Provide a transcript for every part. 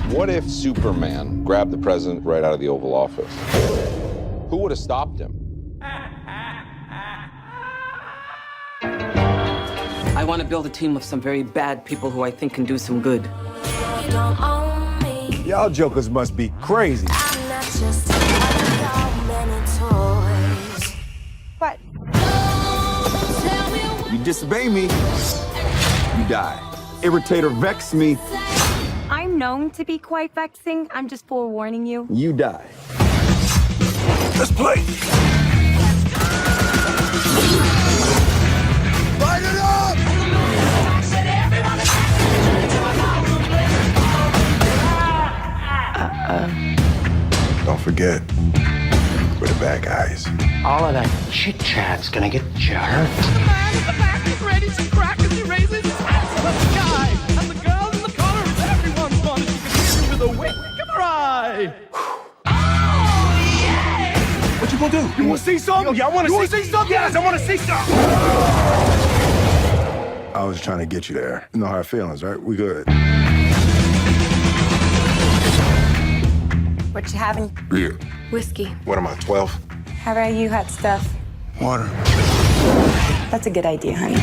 What if Superman grabbed the president right out of the Oval Office? Who would have stopped him? I want to build a team of some very bad people who I think can do some good. You don't own me. Y'all jokers must be crazy. I'm not just many toys. What? You disobey me, you die. Irritate or vex me, I'm known to be quite vexing. I'm just forewarning you. you die. Let's play. Light it up! Don't forget, we're the bad guys. All of that chit-chat's gonna get you hurt. The man in the back is ready to crack as he raises his hands to the sky. And the girl in the corner is everyone's fun. She can hit you with a wink of her eye. What you gonna do? You wanna see something? Y'all wanna see something? Yes, I wanna see something! I was trying to get you there. You know how it feels, right? We good. What you having? Beer. Whiskey. What am I, 12? How about you, hot stuff? Water. That's a good idea, honey.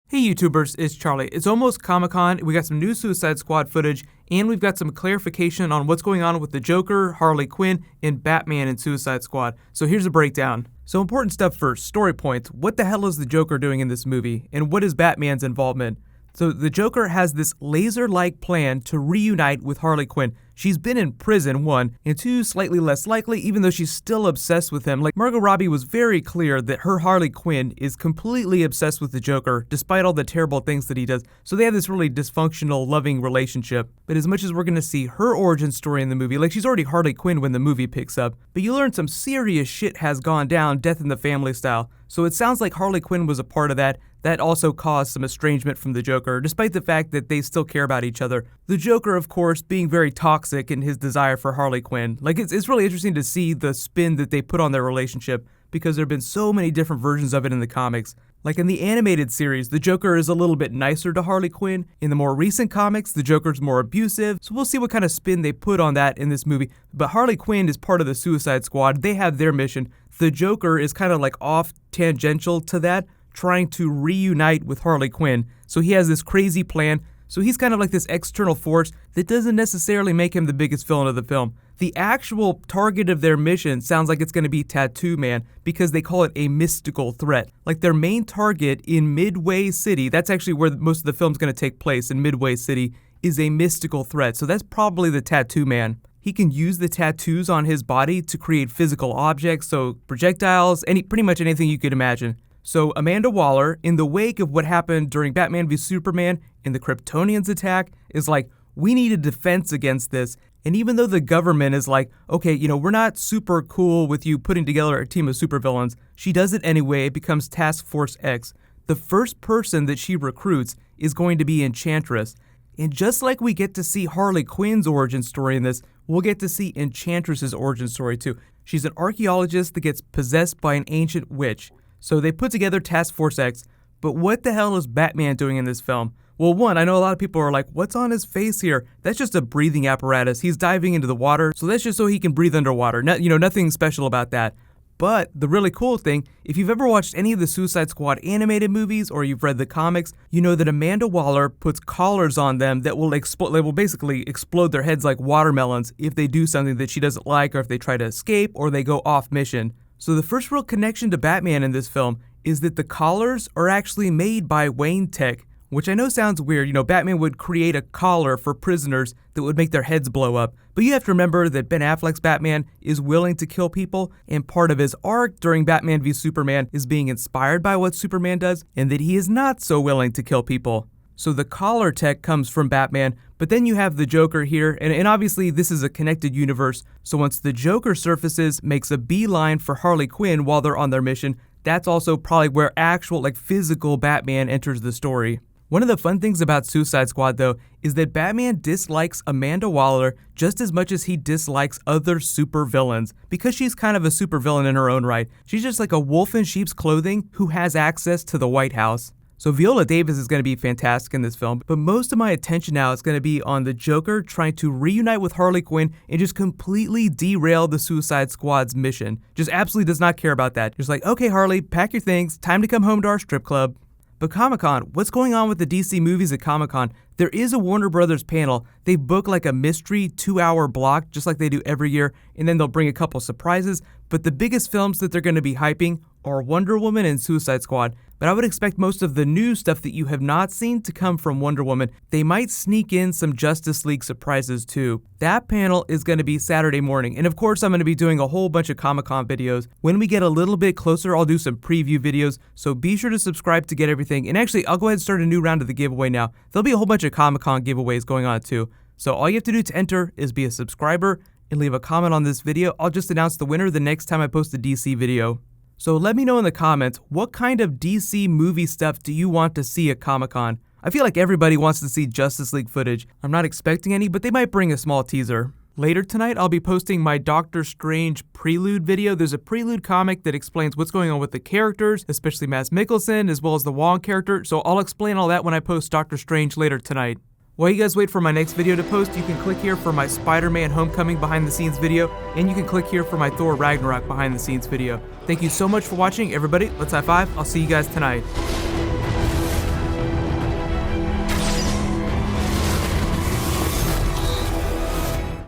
Hey YouTubers, it's Charlie. It's almost Comic-Con, we got some new Suicide Squad footage, and we've got some clarification on what's going on with the Joker, Harley Quinn, and Batman in Suicide Squad. So here's a breakdown. So important stuff first, story points. What the hell is the Joker doing in this movie, and what is Batman's involvement? So the Joker has this laser-like plan to reunite with Harley Quinn. She's been in prison, 1, and 2, slightly less likely, even though she's still obsessed with him. Like, Margot Robbie was very clear that her Harley Quinn is completely obsessed with the Joker, despite all the terrible things that he does. So they have this really dysfunctional, loving relationship. But as much as we're gonna see her origin story in the movie, like she's already Harley Quinn when the movie picks up, but you learn some serious shit has gone down, death in the family style. So it sounds like Harley Quinn was a part of that. That also caused some estrangement from the Joker, despite the fact that they still care about each other. The Joker, of course, being very toxic in his desire for Harley Quinn. Like, it's really interesting to see the spin that they put on their relationship, because there have been so many different versions of it in the comics. Like in the animated series, the Joker is a little bit nicer to Harley Quinn. In the more recent comics, the Joker's more abusive. So we'll see what kind of spin they put on that in this movie. But Harley Quinn is part of the Suicide Squad. They have their mission. The Joker is kind of like off tangential to that, trying to reunite with Harley Quinn. So he has this crazy plan. So he's kind of like this external force that doesn't necessarily make him the biggest villain of the film. The actual target of their mission sounds like it's going to be Tattoo Man, because they call it a mystical threat. Like their main target in Midway City, that's actually where most of the film's going to take place, in Midway City, is a mystical threat. So that's probably the Tattoo Man. He can use the tattoos on his body to create physical objects, so projectiles, pretty much anything you could imagine. So Amanda Waller, in the wake of what happened during Batman v Superman and the Kryptonians attack, is like, we need a defense against this. And even though the government is like, okay, we're not super cool with you putting together a team of supervillains, she does it anyway. It becomes Task Force X. The first person that she recruits is going to be Enchantress. And just like we get to see Harley Quinn's origin story in this, we'll get to see Enchantress's origin story too. She's an archaeologist that gets possessed by an ancient witch. So they put together Task Force X, but what the hell is Batman doing in this film? Well, 1, I know a lot of people are like, what's on his face here? That's just a breathing apparatus. He's diving into the water, so that's just so he can breathe underwater. Nothing special about that. But the really cool thing, if you've ever watched any of the Suicide Squad animated movies or you've read the comics, you know that Amanda Waller puts collars on them that will basically explode their heads like watermelons if they do something that she doesn't like, or if they try to escape, or they go off mission. So the first real connection to Batman in this film is that the collars are actually made by Wayne Tech, which I know sounds weird. Batman would create a collar for prisoners that would make their heads blow up. But you have to remember that Ben Affleck's Batman is willing to kill people, and part of his arc during Batman v Superman is being inspired by what Superman does, and that he is not so willing to kill people. So the collar tech comes from Batman, but then you have the Joker here, and obviously this is a connected universe, so once the Joker surfaces, makes a beeline for Harley Quinn while they're on their mission, that's also probably where actual, physical Batman enters the story. One of the fun things about Suicide Squad, though, is that Batman dislikes Amanda Waller just as much as he dislikes other supervillains, because she's kind of a supervillain in her own right. She's just like a wolf in sheep's clothing who has access to the White House. So Viola Davis is going to be fantastic in this film, but most of my attention now is going to be on the Joker trying to reunite with Harley Quinn and just completely derail the Suicide Squad's mission. Just absolutely does not care about that. Just like, okay Harley, pack your things, time to come home to our strip club. But Comic-Con, what's going on with the DC movies at Comic-Con? There is a Warner Brothers panel. They book like a mystery 2-hour block, just like they do every year, and then they'll bring a couple surprises. But the biggest films that they're going to be hyping are Wonder Woman and Suicide Squad. But I would expect most of the new stuff that you have not seen to come from Wonder Woman. They might sneak in some Justice League surprises too. That panel is going to be Saturday morning. And of course, I'm going to be doing a whole bunch of Comic-Con videos. When we get a little bit closer, I'll do some preview videos. So be sure to subscribe to get everything. And actually, I'll go ahead and start a new round of the giveaway now. There'll be a whole bunch of Comic-Con giveaways going on too. So all you have to do to enter is be a subscriber and leave a comment on this video. I'll just announce the winner the next time I post a DC video. So let me know in the comments, what kind of DC movie stuff do you want to see at Comic-Con? I feel like everybody wants to see Justice League footage. I'm not expecting any, but they might bring a small teaser. Later tonight, I'll be posting my Doctor Strange prelude video. There's a prelude comic that explains what's going on with the characters, especially Mads Mikkelsen, as well as the Wong character. So I'll explain all that when I post Doctor Strange later tonight. While you guys wait for my next video to post, you can click here for my Spider-Man Homecoming behind the scenes video, and you can click here for my Thor Ragnarok behind the scenes video. Thank you so much for watching, everybody. Let's high five. I'll see you guys tonight.